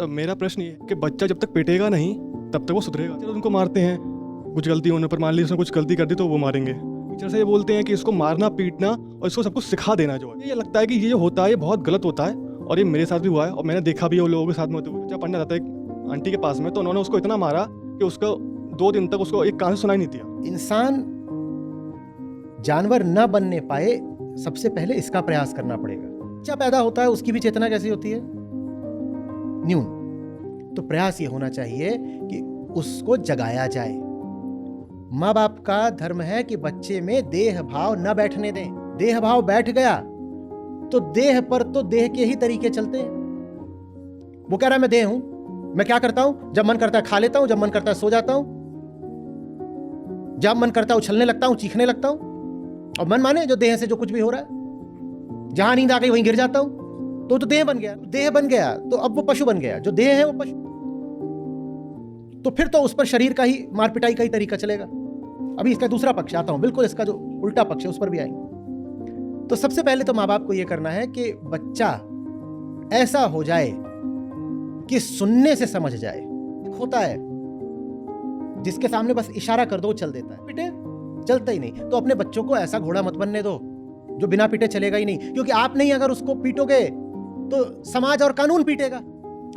मेरा प्रश्न ये है कि बच्चा जब तक पिटेगा नहीं तब तक वो सुधरेगा। चलो उनको मारते हैं, कुछ गलती होने पर मान ली उसने कुछ गलती कर दी तो वो मारेंगे। टीचर से ये बोलते हैं कि इसको मारना पीटना और इसको सब कुछ सिखा देना जो है, ये लगता है कि ये जो होता है ये बहुत गलत होता है। और ये मेरे साथ भी हुआ है और मैंने देखा भी है वो लोगों के साथ में होते हुए। बच्चा पढ़ने जाता है एक आंटी के पास में, तो उन्होंने उसको इतना मारा कि उसको 2 दिन तक उसको एक कान से सुनाई नहीं दिया। इंसान जानवर न बनने पाए, सबसे पहले इसका प्रयास करना पड़ेगा। बच्चा पैदा होता है, उसकी भी चेतना कैसी होती है? न्यून। तो प्रयास ये होना चाहिए कि उसको जगाया जाए। माँ बाप का धर्म है कि बच्चे में देह भाव न बैठने दें। देह भाव बैठ गया तो देह पर तो देह के ही तरीके चलते हैं। वो कह रहा है मैं देह हूं, मैं क्या करता हूं, जब मन करता है खा लेता हूं, जब मन करता है सो जाता हूं, जब मन करता है उछलने लगता हूं, चीखने लगता हूं, और मन माने जो देह से जो कुछ भी हो रहा है, जहां नींद आ गई वहीं गिर जाता हूं, तो देह बन गया। देह बन गया तो अब वो पशु बन गया। जो देह है वो पशु, तो फिर तो उस पर शरीर का ही मार पिटाई का ही तरीका चलेगा। अभी इसका दूसरा पक्ष आता हूं, बिल्कुल इसका जो उल्टा पक्ष है उस पर भी आएंगे। तो सबसे पहले तो माँ बाप को यह करना है कि बच्चा ऐसा हो जाए कि सुनने से समझ जाए। होता है जिसके सामने बस इशारा कर दो चल देता है, पिटे चलता ही नहीं। तो अपने बच्चों को ऐसा घोड़ा मत बनने दो जो बिना पीटे चलेगा ही नहीं, क्योंकि आप नहीं अगर उसको पीटोगे तो समाज और कानून पीटेगा।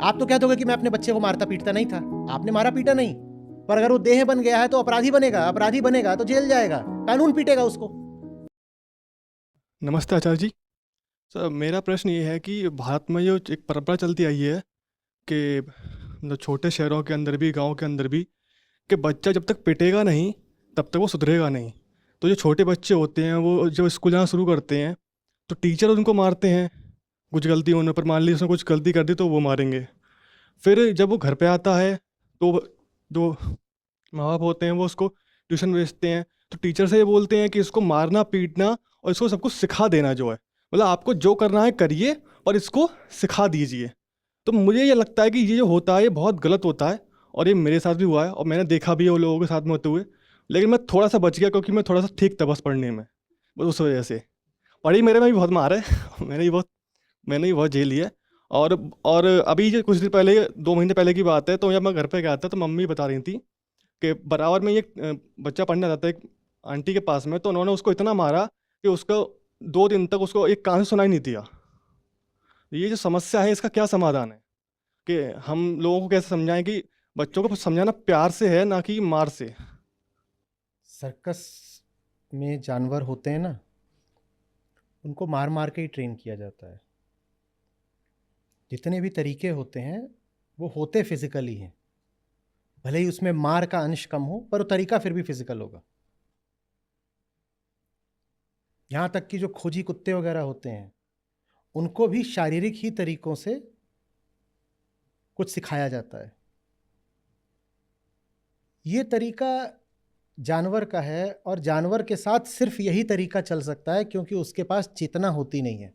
आप तो कह दोगे कि मैं अपने बच्चे को मारता पीटता नहीं था, आपने मारा पीटा नहीं, पर अगर वो देह बन गया है तो अपराधी बनेगा। अपराधी बनेगा तो जेल जाएगा, कानून पीटेगा उसको। नमस्ते आचार्य जी। सर मेरा प्रश्न ये है कि भारत में जो एक परंपरा चलती आई है कि मतलब छोटे शहरों के अंदर भी गांव के अंदर भी कि बच्चा जब तक पिटेगा नहीं तब तक वो सुधरेगा नहीं। तो जो छोटे बच्चे होते हैं वो जब स्कूल जाना शुरू करते हैं तो टीचर उनको मारते हैं, कुछ गलती होने पर मान ली उसने कुछ गलती कर दी तो वो मारेंगे। फिर जब वो घर पे आता है तो जो माँ बाप होते हैं वो उसको ट्यूशन भेजते हैं, तो टीचर से ये बोलते हैं कि इसको मारना पीटना और इसको सब कुछ सिखा देना जो है, मतलब आपको जो करना है करिए और इसको सिखा दीजिए। तो मुझे ये लगता है कि ये जो होता है ये बहुत गलत होता है और ये मेरे साथ भी हुआ है और मैंने देखा भी है वो लोगों के साथ में होते हुए। लेकिन मैं थोड़ा सा बच गया क्योंकि मैं थोड़ा सा ठीक था बस पढ़ने में, बस उस वजह से। पढ़ी मेरे में भी बहुत मार है मैंने भी बहुत झेल लिया है। और अभी जो कुछ दिन पहले 2 महीने पहले की बात है, तो जब मैं घर पे गया था तो मम्मी बता रही थी कि बराबर में ये बच्चा पढ़ने जाता है एक आंटी के पास में, तो उन्होंने उसको इतना मारा कि उसको 2 दिन तक उसको एक कान से सुनाई नहीं दिया। ये जो समस्या है इसका क्या समाधान है कि हम लोगों को कैसे समझाएं कि बच्चों को समझाना प्यार से है ना कि मार से। सर्कस में जानवर होते हैं ना, उनको मार मार के ही ट्रेन किया जाता है। जितने भी तरीके होते हैं वो होते फिजिकली हैं, भले ही उसमें मार का अंश कम हो, पर वो तरीका फिर भी फिजिकल होगा। यहां तक कि जो खोजी कुत्ते वगैरह होते हैं उनको भी शारीरिक ही तरीकों से कुछ सिखाया जाता है। ये तरीका जानवर का है और जानवर के साथ सिर्फ यही तरीका चल सकता है क्योंकि उसके पास चेतना होती नहीं है।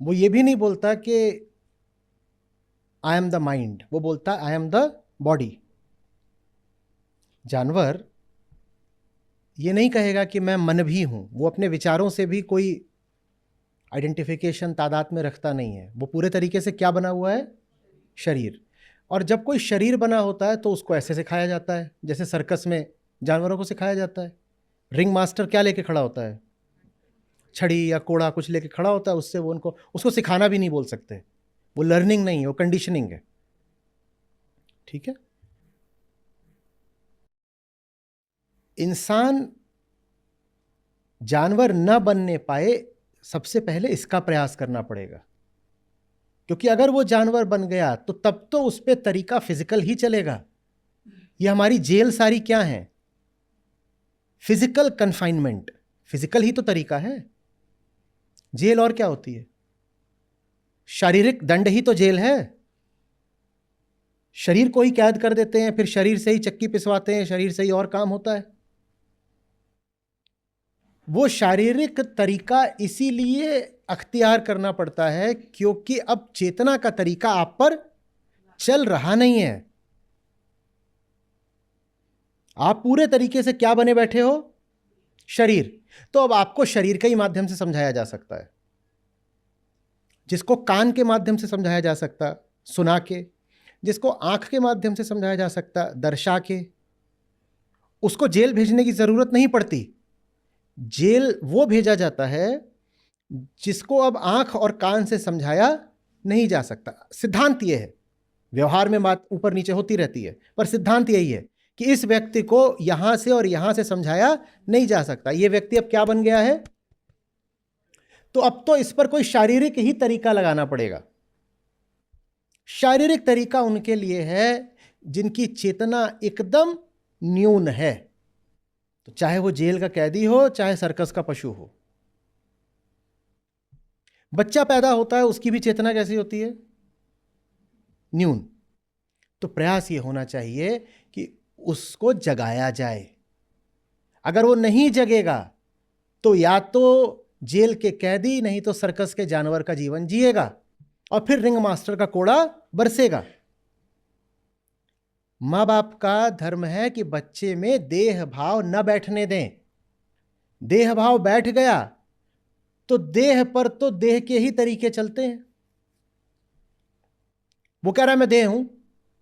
वो ये भी नहीं बोलता कि आई एम द माइंड, वो बोलता आई एम द बॉडी। जानवर ये नहीं कहेगा कि मैं मन भी हूं, वो अपने विचारों से भी कोई आइडेंटिफिकेशन तादाद में रखता नहीं है। वो पूरे तरीके से क्या बना हुआ है? शरीर। और जब कोई शरीर बना होता है तो उसको ऐसे सिखाया जाता है जैसे सर्कस में जानवरों को सिखाया जाता है। रिंग मास्टर क्या लेके खड़ा होता है? छड़ी या कोड़ा कुछ लेके खड़ा होता है, उससे वो उनको उसको सिखाना भी नहीं बोल सकते। वो लर्निंग नहीं है, वो कंडीशनिंग है। ठीक है। इंसान जानवर न बनने पाए, सबसे पहले इसका प्रयास करना पड़ेगा, क्योंकि अगर वो जानवर बन गया तो तब तो उस पर तरीका फिजिकल ही चलेगा। ये हमारी जेल सारी क्या है? Physical confinement. फिजिकल ही तो तरीका है। जेल और क्या होती है? शारीरिक दंड ही तो जेल है। शरीर को ही कैद कर देते हैं, फिर शरीर से ही चक्की पिसवाते हैं, शरीर से ही और काम होता है। वो शारीरिक तरीका इसीलिए अख्तियार करना पड़ता है क्योंकि अब चेतना का तरीका आप पर चल रहा नहीं है। आप पूरे तरीके से क्या बने बैठे हो? शरीर। तो अब आपको शरीर के ही माध्यम से समझाया जा सकता है। जिसको कान के माध्यम से समझाया जा सकता सुना के, जिसको आंख के माध्यम से समझाया जा सकता दर्शा के, उसको जेल भेजने की जरूरत नहीं पड़ती। जेल वो भेजा जाता है जिसको अब आंख और कान से समझाया नहीं जा सकता। सिद्धांत ये है, व्यवहार में बात ऊपर नीचे होती रहती है, पर सिद्धांत यही है कि इस व्यक्ति को यहां से और यहां से समझाया नहीं जा सकता। ये व्यक्ति अब क्या बन गया है? तो अब तो इस पर कोई शारीरिक ही तरीका लगाना पड़ेगा। शारीरिक तरीका उनके लिए है जिनकी चेतना एकदम न्यून है, तो चाहे वो जेल का कैदी हो, चाहे सर्कस का पशु हो। बच्चा पैदा होता है, उसकी भी चेतना कैसी होती है? न्यून। तो प्रयास ये होना चाहिए कि उसको जगाया जाए। अगर वो नहीं जगेगा तो या तो जेल के कैदी, नहीं तो सर्कस के जानवर का जीवन जिएगा और फिर रिंग मास्टर का कोड़ा बरसेगा। माँ बाप का धर्म है कि बच्चे में देह भाव न बैठने दें। देह भाव बैठ गया तो देह पर तो देह के ही तरीके चलते हैं। वो कह रहा है मैं देह हूं,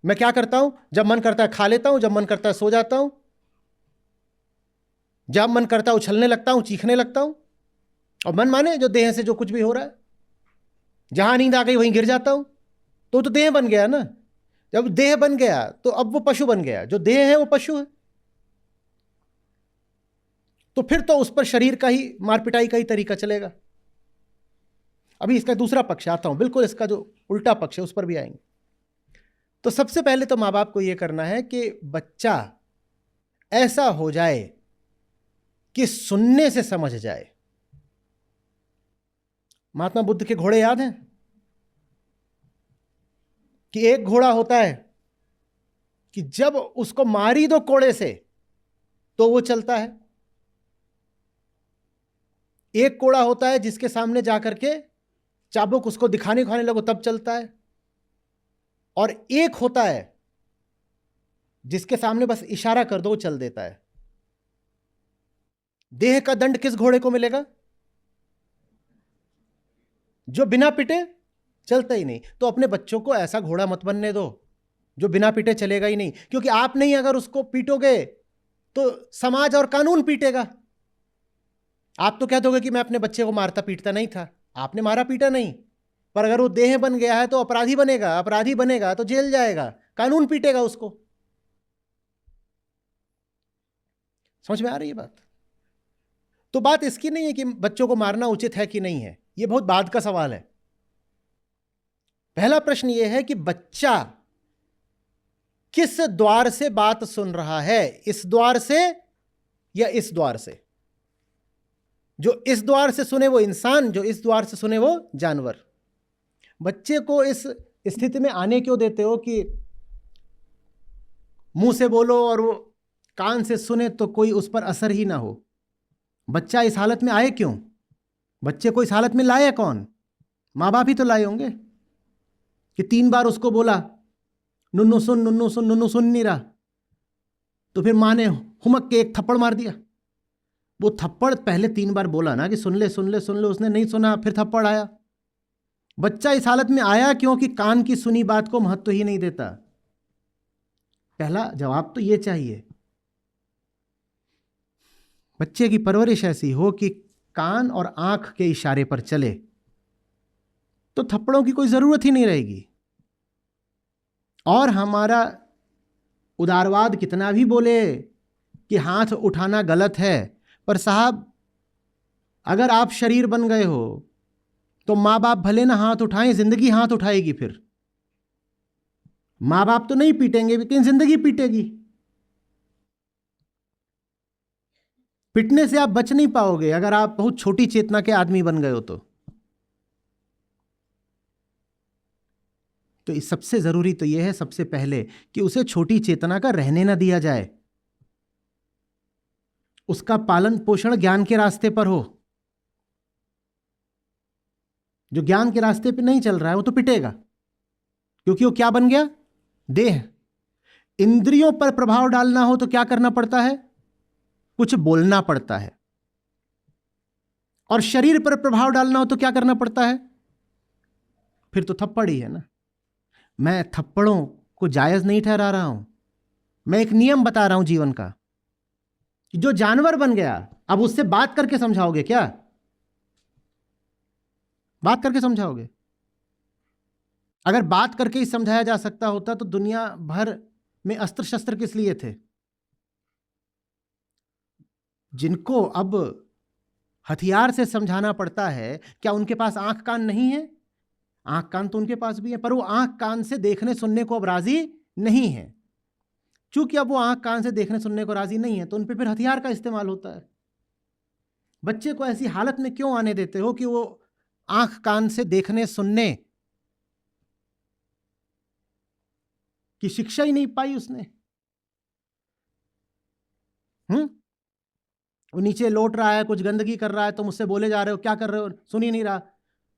मैं क्या करता हूं? जब मन करता है खा लेता हूं, जब मन करता है सो जाता हूं, जब मन करता है उछलने लगता हूं, चीखने लगता हूं। और मन माने जो देह से जो कुछ भी हो रहा है, जहां नींद आ गई वहीं गिर जाता हूं। तो देह बन गया ना। जब देह बन गया तो अब वो पशु बन गया। जो देह है वो पशु है। तो फिर तो उस पर शरीर का ही मार पिटाई का ही तरीका चलेगा। अभी इसका दूसरा पक्ष आता हूं, बिल्कुल इसका जो उल्टा पक्ष है उस पर भी आएंगे। तो सबसे पहले तो माँ बाप को यह करना है कि बच्चा ऐसा हो जाए कि सुनने से समझ जाए। महात्मा बुद्ध के घोड़े याद हैं कि एक घोड़ा होता है कि जब उसको मारी दो कोड़े से तो वो चलता है। एक कोड़ा होता है जिसके सामने जाकर के चाबुक उसको दिखाने लगो तब चलता है। और एक होता है जिसके सामने बस इशारा कर दो वो चल देता है। देह का दंड किस घोड़े को मिलेगा? जो बिना पिटे चलता ही नहीं। तो अपने बच्चों को ऐसा घोड़ा मत बनने दो जो बिना पीटे चलेगा ही नहीं, क्योंकि आप नहीं अगर उसको पीटोगे तो समाज और कानून पीटेगा। आप तो कह दोगे कि मैं अपने बच्चे को मारता पीटता नहीं था। आपने मारा पीटा नहीं, पर अगर वो देह बन गया है तो अपराधी बनेगा। अपराधी बनेगा तो जेल जाएगा, कानून पीटेगा उसको। समझ में आ रही है बात? तो बात इसकी नहीं है कि बच्चों को मारना उचित है कि नहीं है, यह बहुत बाद का सवाल है। पहला प्रश्न यह है कि बच्चा किस द्वार से बात सुन रहा है, इस द्वार से या इस द्वार से? जो इस द्वार से सुने वो इंसान, जो इस द्वार से सुने वो जानवर। बच्चे को इस स्थिति में आने क्यों देते हो कि मुंह से बोलो और वो कान से सुने तो कोई उस पर असर ही ना हो? बच्चा इस हालत में आए क्यों? बच्चे को इस हालत में लाया कौन? माँ बाप ही तो लाए होंगे कि 3 बार उसको बोला नुन्नू सुन नुन्नू सुन, नुन्नू सुन नहीं रहा, तो फिर माँ ने हुमक के एक थप्पड़ मार दिया। वो थप्पड़ पहले 3 बार बोला ना कि सुन ले सुन ले सुन ले, उसने नहीं सुना, फिर थप्पड़ आया। बच्चा इस हालत में आया क्योंकि कान की सुनी बात को महत्व ही नहीं देता। पहला जवाब तो ये चाहिए। बच्चे की परवरिश ऐसी हो कि कान और आंख के इशारे पर चले तो थप्पड़ों की कोई जरूरत ही नहीं रहेगी। और हमारा उदारवाद कितना भी बोले कि हाथ उठाना गलत है, पर साहब अगर आप शरीर बन गए हो तो माँ बाप भले ना हाथ उठाएं, जिंदगी हाथ उठाएगी। फिर माँ बाप तो नहीं पीटेंगे लेकिन जिंदगी पीटेगी। पिटने से आप बच नहीं पाओगे अगर आप बहुत छोटी चेतना के आदमी बन गए हो तो इस सबसे जरूरी तो यह है सबसे पहले कि उसे छोटी चेतना का रहने ना दिया जाए। उसका पालन पोषण ज्ञान के रास्ते पर हो। जो ज्ञान के रास्ते पे नहीं चल रहा है वो तो पिटेगा, क्योंकि वो क्या बन गया? देह। इंद्रियों पर प्रभाव डालना हो तो क्या करना पड़ता है? कुछ बोलना पड़ता है। और शरीर पर प्रभाव डालना हो तो क्या करना पड़ता है? फिर तो थप्पड़ ही है ना। मैं थप्पड़ों को जायज नहीं ठहरा रहा हूं, मैं एक नियम बता रहा हूं जीवन का कि जो जानवर बन गया, अब उससे बात करके समझाओगे क्या? बात करके समझाओगे? अगर बात करके ही समझाया जा सकता होता तो दुनिया भर में अस्त्र शस्त्र किस लिए थे? जिनको अब हथियार से समझाना पड़ता है, क्या उनके पास आंख कान नहीं है? आंख कान तो उनके पास भी है, पर वो आंख कान से देखने सुनने को अब राजी नहीं है। चूंकि अब वो आंख कान से देखने सुनने को राजी नहीं है, तो उन पे फिर हथियार का इस्तेमाल होता है। बच्चे को ऐसी हालत में क्यों आने देते हो कि वो आंख कान से देखने सुनने की शिक्षा ही नहीं पाई उसने? वो नीचे लौट रहा है, कुछ गंदगी कर रहा है, तो मुझसे बोले जा रहे हो क्या कर रहे हो, सुन ही नहीं रहा,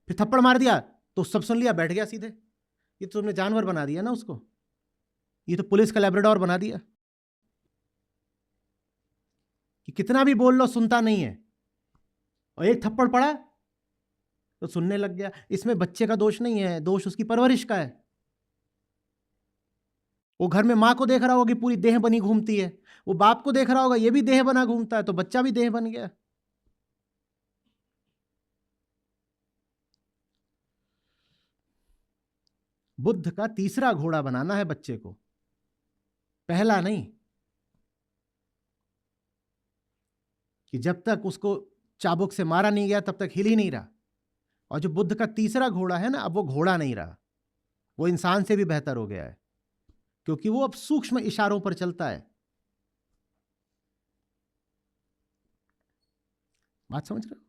फिर थप्पड़ मार दिया तो सब सुन लिया, बैठ गया सीधे। ये तो तुमने जानवर बना दिया ना उसको, ये तो पुलिस का लैब्राडोर बना दिया कि कितना भी बोल लो सुनता नहीं है, और एक थप्पड़ पड़ा तो सुनने लग गया। इसमें बच्चे का दोष नहीं है, दोष उसकी परवरिश का है। वो घर में माँ को देख रहा होगा कि पूरी देह बनी घूमती है, वो बाप को देख रहा होगा ये भी देह बना घूमता है, तो बच्चा भी देह बन गया। बुद्ध का तीसरा घोड़ा बनाना है बच्चे को, पहला नहीं, कि जब तक उसको चाबुक से मारा नहीं गया तब तक हिल ही नहीं रहा। और जो बुद्ध का तीसरा घोड़ा है ना, अब वो घोड़ा नहीं रहा, वो इंसान से भी बेहतर हो गया है, क्योंकि वो अब सूक्ष्म इशारों पर चलता है। बात समझ रहे हो?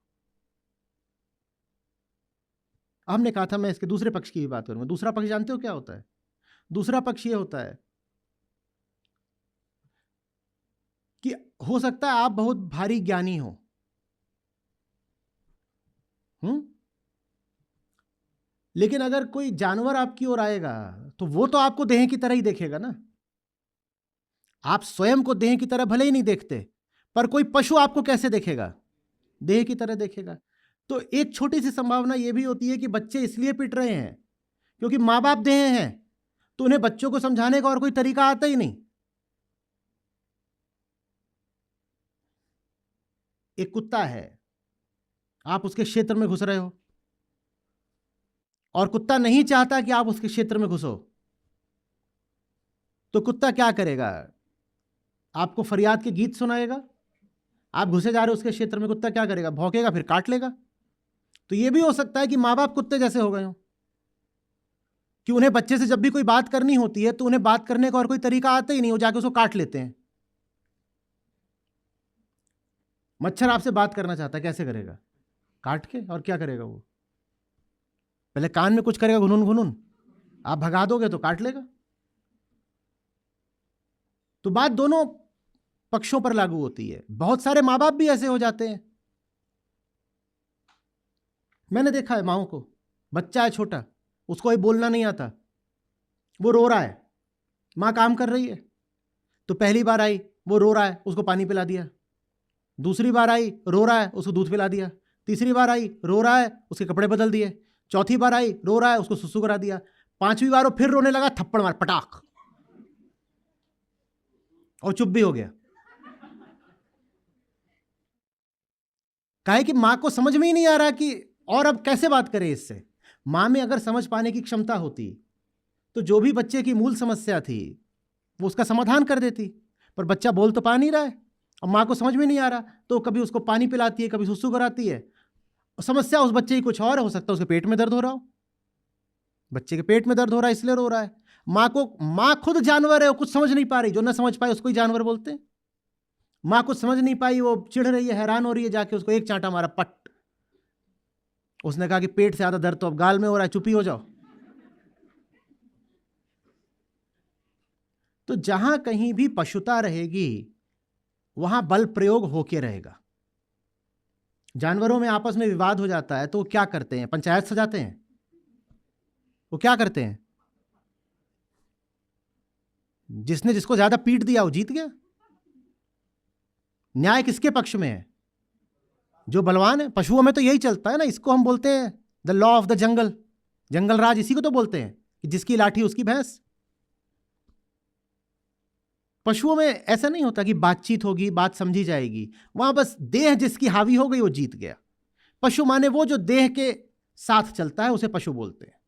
हमने कहा था मैं इसके दूसरे पक्ष की भी बात करूंगा। दूसरा पक्ष जानते हो क्या होता है? दूसरा पक्ष ये होता है कि हो सकता है आप बहुत भारी ज्ञानी हो, लेकिन अगर कोई जानवर आपकी ओर आएगा तो वो तो आपको देह की तरह ही देखेगा ना। आप स्वयं को देह की तरह भले ही नहीं देखते, पर कोई पशु आपको कैसे देखेगा? देह की तरह देखेगा। तो एक छोटी सी संभावना यह भी होती है कि बच्चे इसलिए पिट रहे हैं क्योंकि माँ बाप देह हैं, तो उन्हें बच्चों को समझाने का और कोई तरीका आता ही नहीं। एक कुत्ता है, आप उसके क्षेत्र में घुस रहे हो, और कुत्ता नहीं चाहता कि आप उसके क्षेत्र में घुसो, तो कुत्ता क्या करेगा? आपको फरियाद के गीत सुनाएगा। आप घुसे जा रहे हो उसके क्षेत्र में, कुत्ता क्या करेगा? भौंकेगा, फिर काट लेगा। तो यह भी हो सकता है कि माँ बाप कुत्ते जैसे हो गए हो, कि उन्हें बच्चे से जब भी कोई बात करनी होती है तो उन्हें बात करने का और कोई तरीका आता ही नहीं, वो जाके उसको काट लेते हैं। मच्छर आपसे बात करना चाहता है, कैसे करेगा? काट के। और क्या करेगा वो? पहले कान में कुछ करेगा, घुनुन घुनुन, आप भगा दोगे तो काट लेगा। तो बात दोनों पक्षों पर लागू होती है। बहुत सारे माँ बाप भी ऐसे हो जाते हैं, मैंने देखा है माओं को। बच्चा है छोटा, उसको ही बोलना नहीं आता, वो रो रहा है, माँ काम कर रही है, तो पहली बार आई वो रो रहा है, उसको पानी पिला दिया। दूसरी बार आई रो रहा है, उसको दूध पिला दिया। तीसरी बार आई रो रहा है, उसके कपड़े बदल दिए। चौथी बार आई रो रहा है, उसको सुसु करा दिया। पांचवी बार वो फिर रोने लगा, थप्पड़ मार, पटाख, और चुप भी हो गया। काहे कि मां को समझ में ही नहीं आ रहा कि और अब कैसे बात करें इससे। मां में अगर समझ पाने की क्षमता होती तो जो भी बच्चे की मूल समस्या थी वो उसका समाधान कर देती, पर बच्चा बोल तो पा नहीं रहा है और मां को समझ में नहीं आ रहा, तो कभी उसको पानी पिलाती है, कभी सुसु कराती है। समस्या उस बच्चे की कुछ और है, हो सकता है उसके पेट में दर्द हो रहा हो, बच्चे के पेट में दर्द हो रहा है इसलिए रो रहा है। मां खुद जानवर है, वो कुछ समझ नहीं पा रही, जो ना समझ पाए उसको ही जानवर बोलते हैं। मां कुछ समझ नहीं पाई, वो चिढ़ रही है, हैरान हो रही है, जाके उसको एक चांटा मारा, पट। उसने कहा कि पेट से ज्यादा दर्द तो अब गाल में हो रहा है, चुप ही हो जाओ। तो जहां कहीं भी पशुता रहेगी वहां बल प्रयोग होके रहेगा। जानवरों में आपस में विवाद हो जाता है तो वो क्या करते हैं? पंचायत सजाते हैं। वो क्या करते हैं? जिसने जिसको ज्यादा पीट दिया वो जीत गया। न्याय किसके पक्ष में है? जो बलवान है। पशुओं में तो यही चलता है ना, इसको हम बोलते हैं the law of the jungle, जंगल राज इसी को तो बोलते हैं कि जिसकी लाठी उसकी भैंस। पशुओं में ऐसा नहीं होता कि बातचीत होगी, बात समझी जाएगी। वहां बस देह जिसकी हावी हो गई वो जीत गया। पशु माने वो जो देह के साथ चलता है उसे पशु बोलते हैं।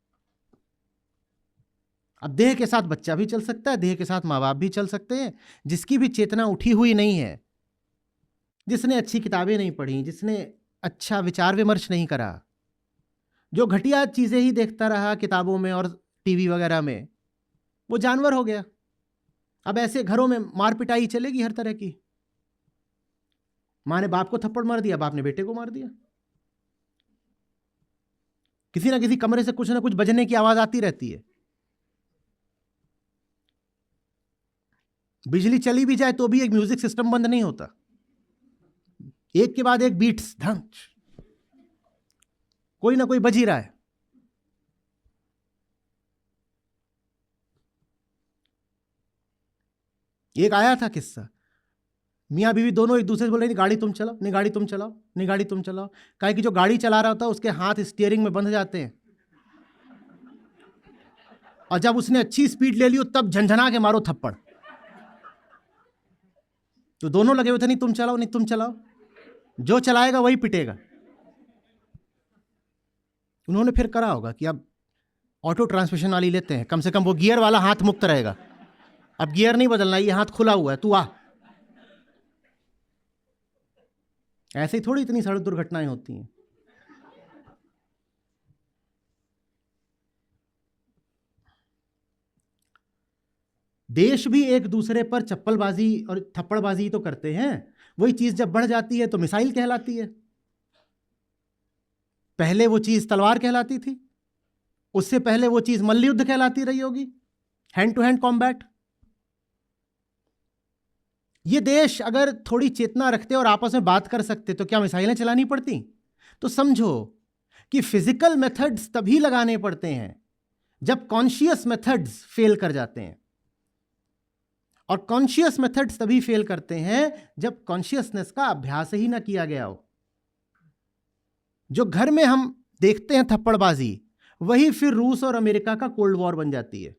अब देह के साथ बच्चा भी चल सकता है, देह के साथ माँ बाप भी चल सकते हैं। जिसकी भी चेतना उठी हुई नहीं है, जिसने अच्छी किताबें नहीं पढ़ी, जिसने अच्छा विचार विमर्श नहीं करा, जो घटिया चीजें ही देखता रहा किताबों में और टीवी वगैरह में, वो जानवर हो गया। अब ऐसे घरों में मार पिटाई चलेगी हर तरह की। माँ ने बाप को थप्पड़ मार दिया, बाप ने बेटे को मार दिया। किसी ना किसी कमरे से कुछ ना कुछ बजने की आवाज आती रहती है। बिजली चली भी जाए तो भी एक म्यूजिक सिस्टम बंद नहीं होता, एक के बाद एक बीट्स धंच कोई ना कोई बज ही रहा है। एक आया था किस्सा, मियां बीवी दोनों एक दूसरे से बोल रहे, नहीं गाड़ी तुम चलाओ, नहीं गाड़ी तुम चलाओ, नहीं गाड़ी तुम चलाओ। काहे कि जो गाड़ी चला रहा होता है उसके हाथ स्टीयरिंग में बंध जाते हैं, और जब उसने अच्छी स्पीड ले ली हो तब झंझना के मारो थप्पड़। तो दोनों लगे हुए थे, नहीं तुम चलाओ, नहीं तुम चलाओ। जो चलाएगा वही पिटेगा। उन्होंने फिर करा होगा कि अब ऑटो ट्रांसमिशन वाली लेते हैं, कम से कम वो गियर वाला हाथ मुक्त रहेगा। अब गियर नहीं बदलना, ये हाथ खुला हुआ है, तू आ। ऐसे ही थोड़ी इतनी सड़क दुर्घटनाएं होती हैं। देश भी एक दूसरे पर चप्पलबाजी और थप्पड़बाजी तो करते हैं। वही चीज जब बढ़ जाती है तो मिसाइल कहलाती है। पहले वो चीज तलवार कहलाती थी, उससे पहले वो चीज मल्लयुद्ध कहलाती रही होगी, हैंड टू हैंड कॉम्बैट। ये देश अगर थोड़ी चेतना रखते और आपस में बात कर सकते तो क्या मिसाइलें चलानी पड़ती? तो समझो कि फिजिकल मेथड्स तभी लगाने पड़ते हैं जब कॉन्शियस मेथड्स फेल कर जाते हैं, और कॉन्शियस मेथड्स तभी फेल करते हैं जब कॉन्शियसनेस का अभ्यास ही ना किया गया हो। जो घर में हम देखते हैं थप्पड़बाजी, वही फिर रूस और अमेरिका का कोल्ड वॉर बन जाती है।